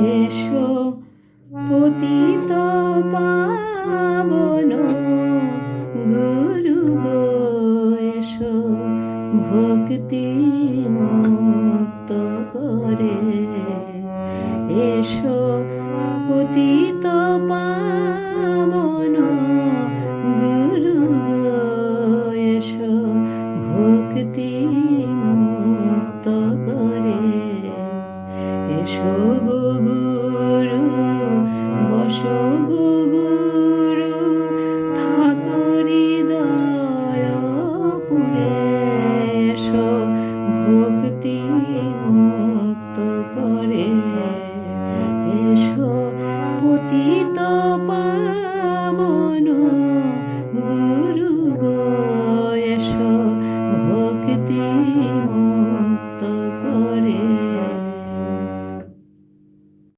এসো পতিত পাবন গুরু গো, এসো ভক্তি মুক্ত করে। এসো পতিত পাবন গুরু গো, এসো ভক্তি মুক্ত করে। এসো গো গুরু, বসো গো